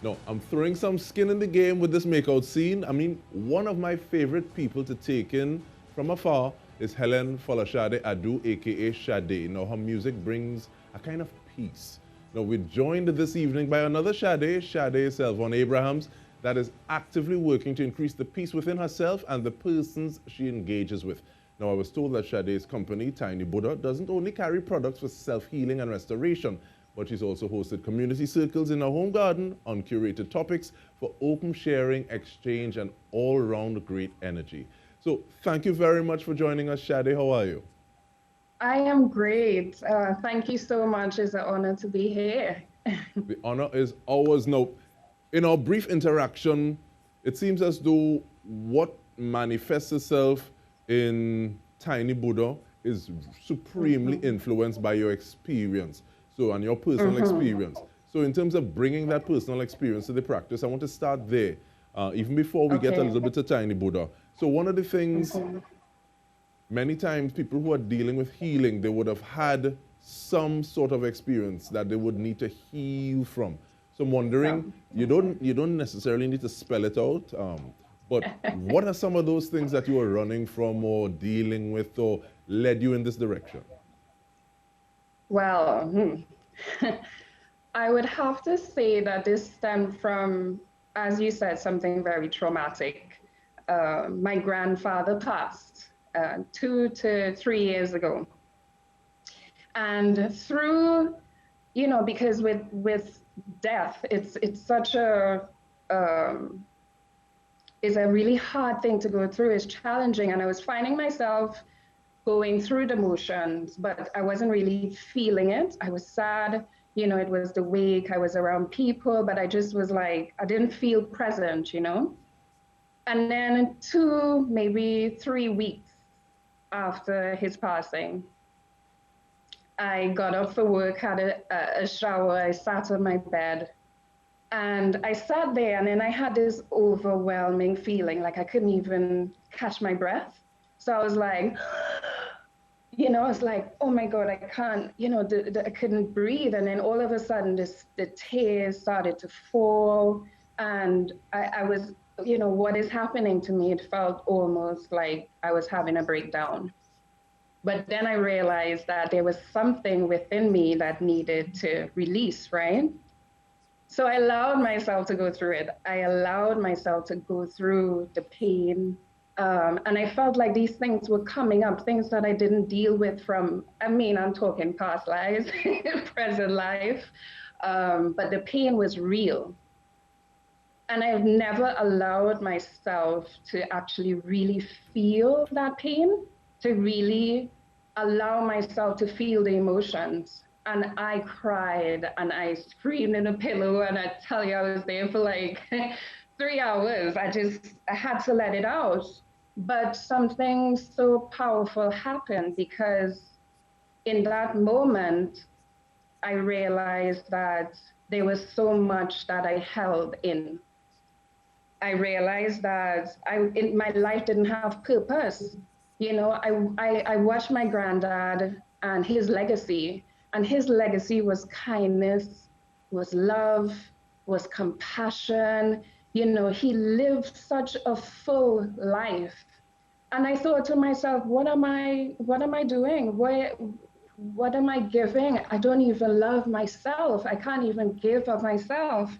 No, I'm throwing some skin in the game with this makeout scene. I mean, one of my favorite people to take in from afar is Helen Folashade Adu, aka Sade. Now, her music brings a kind of peace. Now, we're joined this evening by another Sade, Sade Selvon-Abrahams, that is actively working to increase the peace within herself and the persons she engages with. Now, I was told that Sade's company, Tiny Buddha, doesn't only carry products for self-healing and restoration, but she's also hosted community circles in her home garden on curated topics for open sharing, exchange, and all-round great energy. So thank you very much for joining us, Sade. How are you? I am great. Thank you so much. It's an honor to be here. The honor is ours. Now, in our brief interaction, it seems as though what manifests itself in Tiny Buddha is supremely influenced by your experience. So, and your personal experience. So in terms of bringing that personal experience to the practice, I want to start there, even before we get a little bit to Tiny Buddha. So one of the things, many times people who are dealing with healing, they would have had some sort of experience that they would need to heal from. So I'm wondering, you don't necessarily need to spell it out, but what are some of those things that you are running from or dealing with or led you in this direction? Well, I would have to say that this stemmed from, as you said, something very traumatic. My grandfather passed 2 to 3 years ago. And through, you know, because with death, it's such a, it's a really hard thing to go through. It's challenging. And I was finding myself going through the motions, but I wasn't really feeling it. I was sad, you know, it was the wake, I was around people, but I just was like, I didn't feel present, you know? And then 2, maybe 3 weeks after his passing, I got up for work, had a shower, I sat on my bed, and I sat there, and then I had this overwhelming feeling, like I couldn't even catch my breath. So I was like, you know, I was like, oh my God, I can't, you know, I couldn't breathe. And then all of a sudden, the tears started to fall. And I was, you know, what is happening to me? It felt almost like I was having a breakdown. But then I realized that there was something within me that needed to release, right? So I allowed myself to go through it. I allowed myself to go through the pain. And I felt like these things were coming up, things that I didn't deal with from, I mean, I'm talking past lives, present life, but the pain was real. And I've never allowed myself to actually really feel that pain, to really allow myself to feel the emotions. And I cried and I screamed in a pillow, and I tell you, I was there for like 3 hours. I had to let it out. But something so powerful happened, because in that moment, I realized that there was so much that I held in. I realized that my life didn't have purpose. You know, I watched my granddad and his legacy was kindness, was love, was compassion. You know, he lived such a full life. And I thought to myself, what am I doing? What am I giving? I don't even love myself. I can't even give of myself.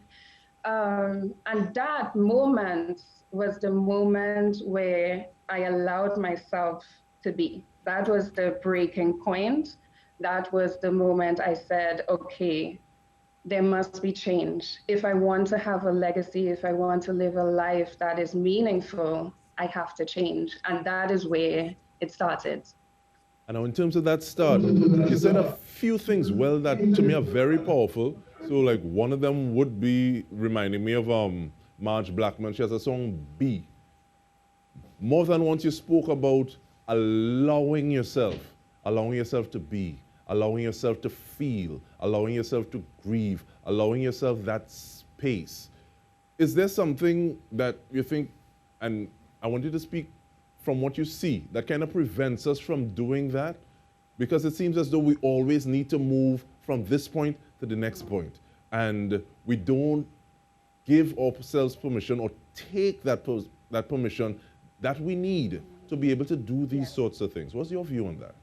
And that moment was the moment where I allowed myself to be. That was the breaking point. That was the moment I said, okay, there must be change. If I want to have a legacy, if I want to live a life that is meaningful, I have to change. And that is where it started. And now in terms of that start, you said a few things, well, that to me are very powerful. So like one of them would be reminding me of Marge Blackman. She has a song, Be. More than once you spoke about allowing yourself to be, allowing yourself to feel, allowing yourself to grieve, allowing yourself that space. Is there something that you think, and I want you to speak from what you see, that kind of prevents us from doing that? Because it seems as though we always need to move from this point to the next point. And we don't give ourselves permission or take that permission that we need to be able to do these sorts of things? What's your view on that?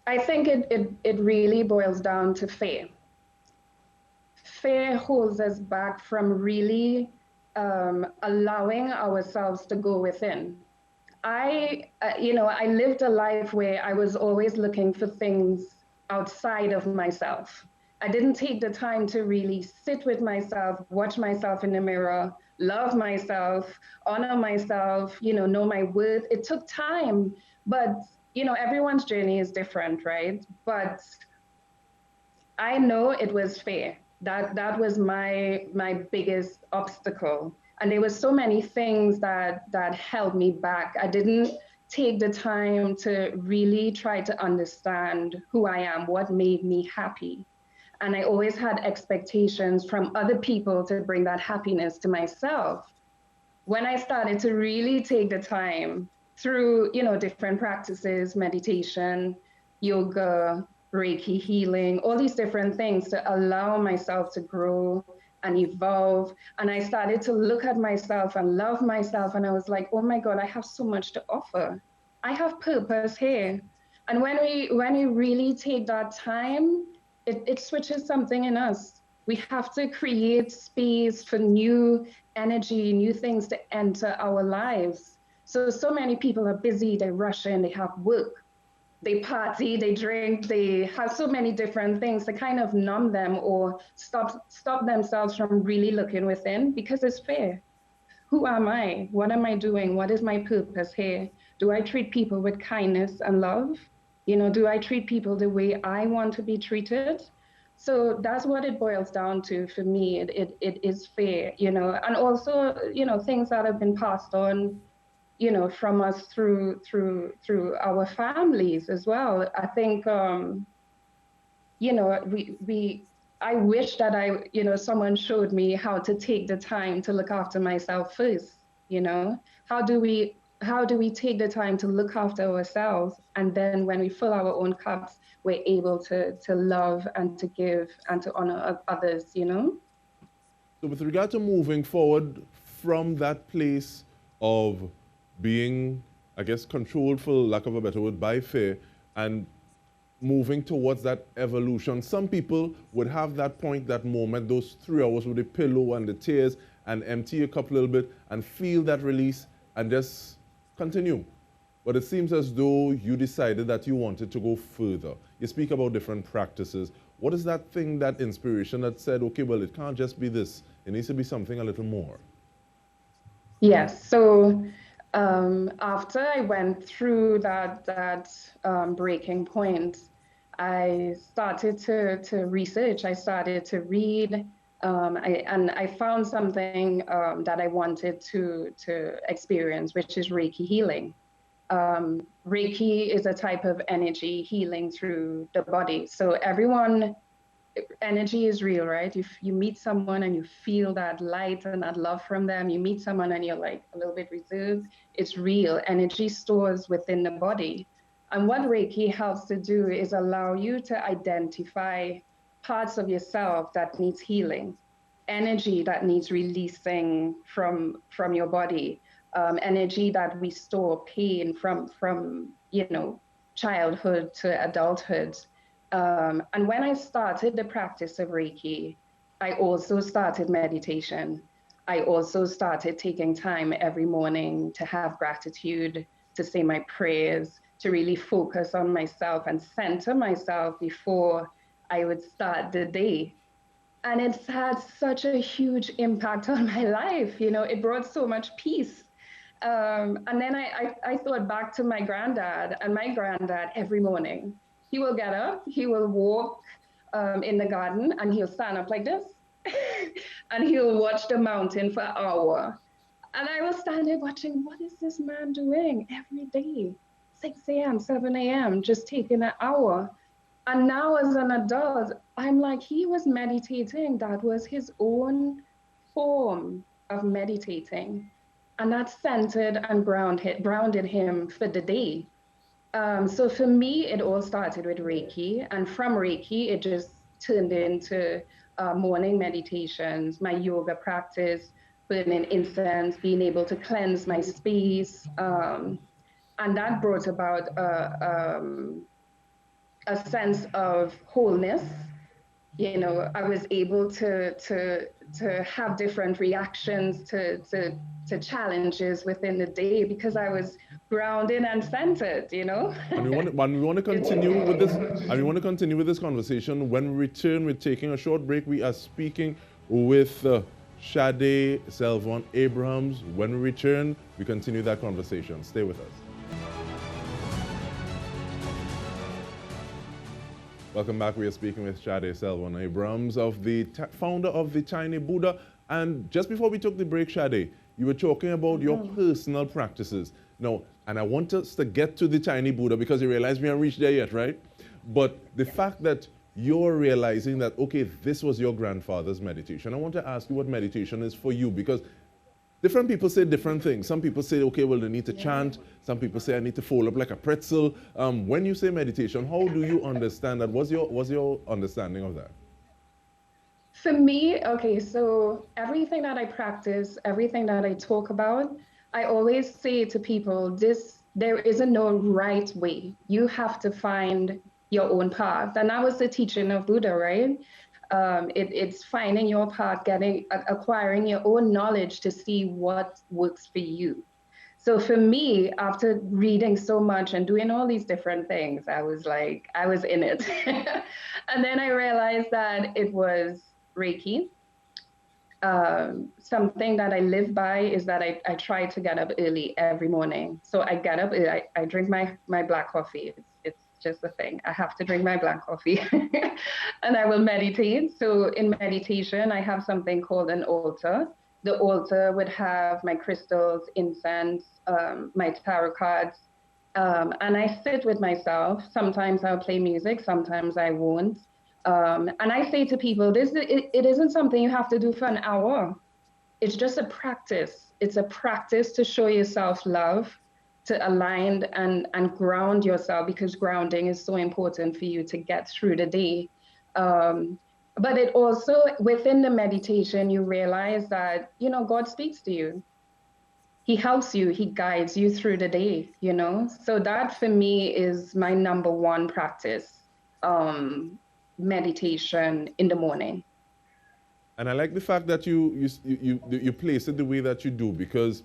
I think it really boils down to fear. Fear holds us back from really allowing ourselves to go within. I lived a life where I was always looking for things outside of myself. I didn't take the time to really sit with myself, watch myself in the mirror, love myself, honor myself, know my worth. It took time, but everyone's journey is different, right? But I know it was fear. That was my biggest obstacle. And there were so many things that held me back. I didn't take the time to really try to understand who I am, what made me happy. And I always had expectations from other people to bring that happiness to myself. When I started to really take the time through, different practices, meditation, yoga, Reiki healing, all these different things to allow myself to grow and evolve. And I started to look at myself and love myself. And I was like, oh my God, I have so much to offer. I have purpose here. And when we really take that time, it switches something in us. We have to create space for new energy, new things to enter our lives. So many people are busy, they rush in, they have work, they party, they drink, they have so many different things to kind of numb them or stop themselves from really looking within, because it's fear. Who am I? What am I doing? What is my purpose here? Do I treat people with kindness and love? Do I treat people the way I want to be treated? So that's what it boils down to for me. It is fear, and also, things that have been passed on, from us through our families as well. I think, I wish that someone showed me how to take the time to look after myself first. How do we take the time to look after ourselves, and then when we fill our own cups, we're able to love and to give and to honor others. So with regard to moving forward from that place of being, I guess, controlled, for lack of a better word, by fear, and moving towards that evolution, some people would have that point, that moment, those 3 hours with the pillow and the tears, and empty your cup a little bit and feel that release and just continue. But it seems as though you decided that you wanted to go further. You speak about different practices. What is that thing, that inspiration that said, okay, well, it can't just be this. It needs to be something a little more? Yes. So after I went through that breaking point, I started to research. I started to read. I found something that I wanted to experience, which is Reiki healing. Reiki is a type of energy healing through the body. So energy is real, right? If you meet someone and you feel that light and that love from them, you meet someone and you're like a little bit reserved, it's real. Energy stores within the body. And what Reiki helps to do is allow you to identify parts of yourself that needs healing, energy that needs releasing from your body, energy that restore pain from childhood to adulthood. And when I started the practice of Reiki, I also started meditation. I also started taking time every morning to have gratitude, to say my prayers, to really focus on myself and center myself before I would start the day. And it's had such a huge impact on my life. It brought so much peace. And then I thought back to my granddad, and my granddad every morning, he will get up, he will walk in the garden, and he'll stand up like this, and he'll watch the mountain for an hour. And I was standing watching, what is this man doing every day? 6 a.m., 7 a.m., just taking an hour. And now as an adult, I'm like, he was meditating. That was his own form of meditating. And that centered and grounded him for the day. So for me, it all started with Reiki. And from Reiki, it just turned into morning meditations, my yoga practice, burning incense, being able to cleanse my space. And that brought about a sense of wholeness. You know, I was able to have different reactions to challenges within the day because I was grounded and centered, you know. And we want to continue with this, and we want to continue with this conversation. When we return, we're taking a short break. We are speaking with Sade Selvon-Abrahams. When we return, we continue that conversation. Stay with us. Welcome back. We are speaking with Sade Selvon-Abrahams, founder of the Tiny Buddha. And just before we took the break, Sade, you were talking about your personal practices. Now, and I want us to get to the Tiny Buddha because you realize we haven't reached there yet, right? But the fact that you're realizing that, okay, this was your grandfather's meditation. I want to ask you what meditation is for you, because different people say different things. Some people say, okay, well, they need to chant. Some people say, I need to fold up like a pretzel. When you say meditation, how do you understand that? What's your understanding of that? For me, okay, so everything that I practice, everything that I talk about, I always say to people, there isn't no right way. You have to find your own path. And that was the teaching of Buddha, right? It's finding your path, acquiring your own knowledge to see what works for you. So for me, after reading so much and doing all these different things, I was in it. And then I realized that it was Reiki. Something that I live by is that I try to get up early every morning. So I get up, I drink my black coffee. It's just a thing. I have to drink my black coffee and I will meditate. So in meditation, I have something called an altar. The altar would have my crystals, incense, my tarot cards. And I sit with myself. Sometimes I'll play music, sometimes I won't. And I say to people, it isn't something you have to do for an hour. It's just a practice. It's a practice to show yourself love, to align and ground yourself, because grounding is so important for you to get through the day. But it also, within the meditation, you realize that, you know, God speaks to you. He helps you, he guides you through the day, you know? So that for me is my number one practice, meditation in the morning. And I like the fact that you place it the way that you do, because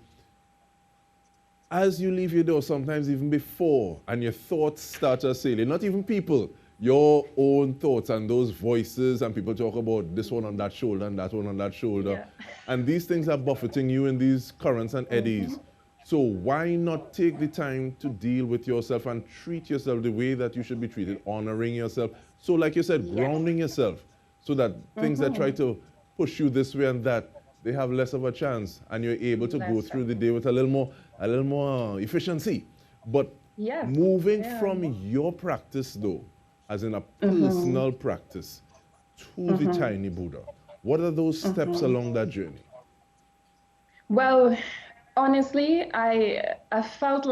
as you leave your door, sometimes even before, and your thoughts start assailing, not even people, your own thoughts and those voices, and people talk about this one on that shoulder and that one on that shoulder. Yeah. And these things are buffeting you in these currents and eddies. So why not take the time to deal with yourself and treat yourself the way that you should be treated, honoring yourself. So like you said, grounding yourself, so that things that try to push you this way and that, they have less of a chance, and you're able to go through the day with a little more efficiency. But moving from your practice though, as in a personal practice, to the Tiny Buddha, what are those steps along that journey? Well, honestly, I felt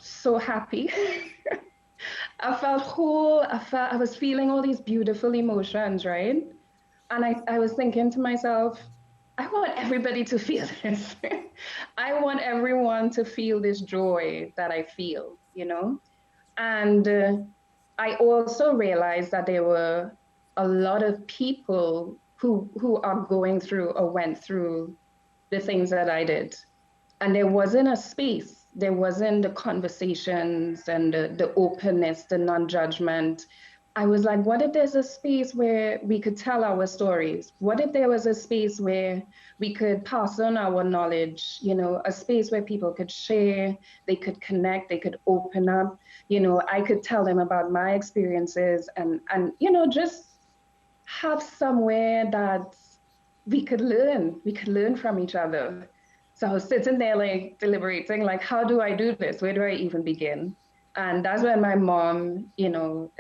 so happy. I felt whole. I was feeling all these beautiful emotions, right? And I was thinking to myself, I want everybody to feel this. I want everyone to feel this joy that I feel, you know? And I also realized that there were a lot of people who are going through or went through the things that I did. And there wasn't a space. There wasn't the conversations and the openness, the non-judgment. I was like, what if there's a space where we could tell our stories? What if there was a space where we could pass on our knowledge, you know, a space where people could share, they could connect, they could open up, you know, I could tell them about my experiences and you know, just have somewhere that we could learn from each other. So I was sitting there like deliberating, like, how do I do this? Where do I even begin? And that's when my mom, you know,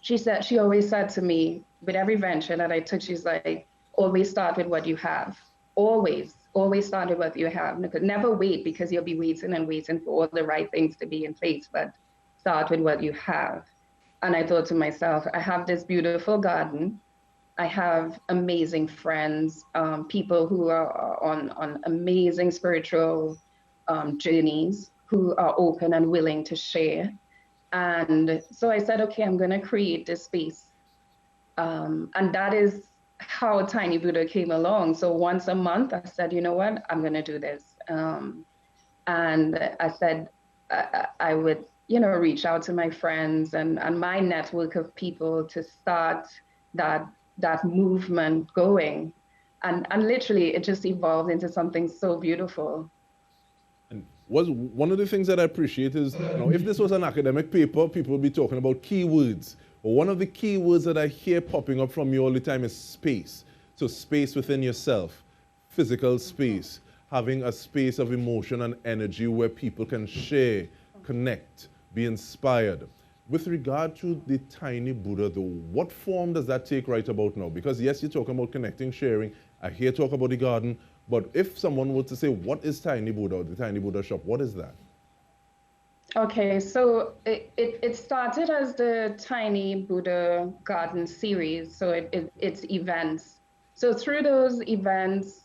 she always said to me, with every venture that I took, she's like, always start with what you have. Always start with what you have. Never wait, because you'll be waiting and waiting for all the right things to be in place, but start with what you have. And I thought to myself, I have this beautiful garden. I have amazing friends, people who are on amazing spiritual journeys, who are open and willing to share. And so I said, okay, I'm going to create this space. And that is how Tiny Buddha came along. So once a month, I said, you know what, I'm going to do this. And I said I would, reach out to my friends and my network of people to start that movement going. And literally, it just evolved into something so beautiful. And was one of the things that I appreciate is, if this was an academic paper, people would be talking about keywords. But one of the keywords that I hear popping up from you all the time is space. So space within yourself, physical space, having a space of emotion and energy where people can share, connect, be inspired. With regard to the Tiny Buddha, though, what form does that take right about now? Because yes, you're talking about connecting, sharing. I hear talk about the garden. But if someone were to say, what is Tiny Buddha or the Tiny Buddha shop, what is that? Okay, so it started as the Tiny Buddha Garden series. So it's events. So through those events,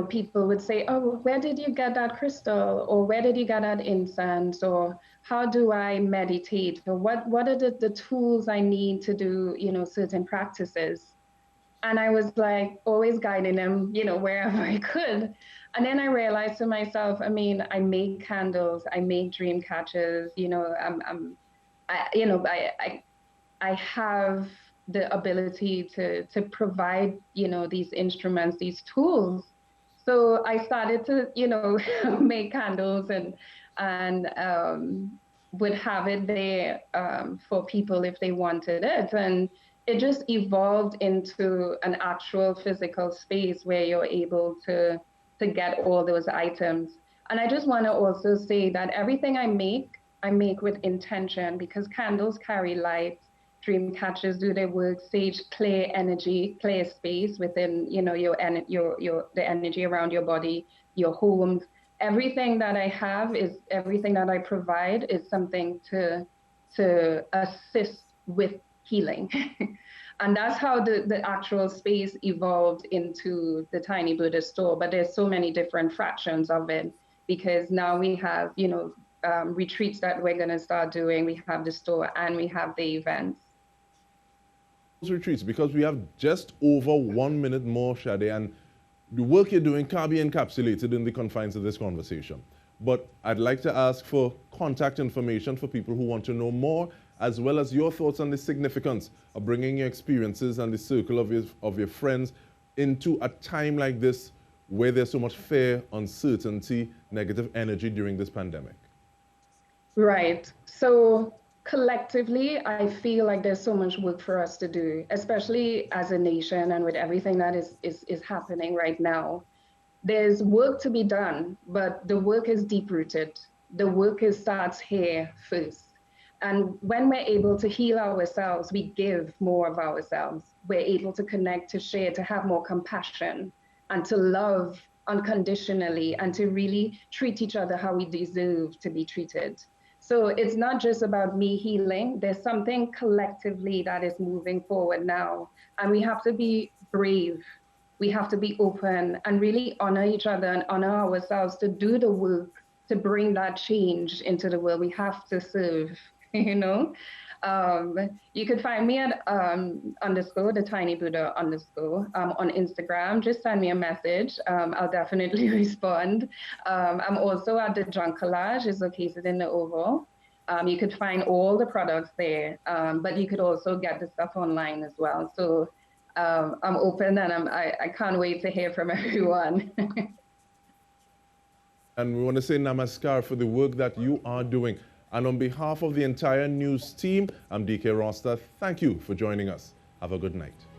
people would say, oh, where did you get that crystal? Or where did you get that incense? Or how do I meditate? Or what are the tools I need to do, certain practices? And I was like always guiding them, wherever I could. And then I realized to myself, I make candles, I make dream catchers, I have the ability to provide, these instruments, these tools. So I started to, make candles and would have it there for people if they wanted it. And it just evolved into an actual physical space where you're able to get all those items. And I just want to also say that everything I make with intention, because candles carry light, dream catchers do their work, sage clear energy, clear space within, the energy around your body, your homes. Everything that I have is everything that I provide is something to assist with healing. And that's how the actual space evolved into the Tiny Buddha store. But there's so many different fractions of it, because now we have, retreats that we're going to start doing. We have the store and we have the events. Retreats, because we have just over 1 minute more, Sade, and the work you're doing can't be encapsulated in the confines of this conversation. But I'd like to ask for contact information for people who want to know more, as well as your thoughts on the significance of bringing your experiences and the circle of your friends into a time like this where there's so much fear, uncertainty, negative energy during this pandemic. Right. So collectively, I feel like there's so much work for us to do, especially as a nation and with everything that is happening right now. There's work to be done, but the work is deep-rooted. The work starts here first. And when we're able to heal ourselves, we give more of ourselves. We're able to connect, to share, to have more compassion, and to love unconditionally, and to really treat each other how we deserve to be treated. So it's not just about me healing. There's something collectively that is moving forward now. And we have to be brave. We have to be open and really honor each other and honor ourselves to do the work, to bring that change into the world. We have to serve. You could find me at _the Tiny Buddha _ on Instagram. Just send me a message. I'll definitely respond. I'm also at the Junk Collage. It's located in the Oval. You could find all the products there, but you could also get the stuff online as well. So I'm open, and I can't wait to hear from everyone. And we want to say namaskar for the work that you are doing. And on behalf of the entire news team, I'm DK Roster. Thank you for joining us. Have a good night.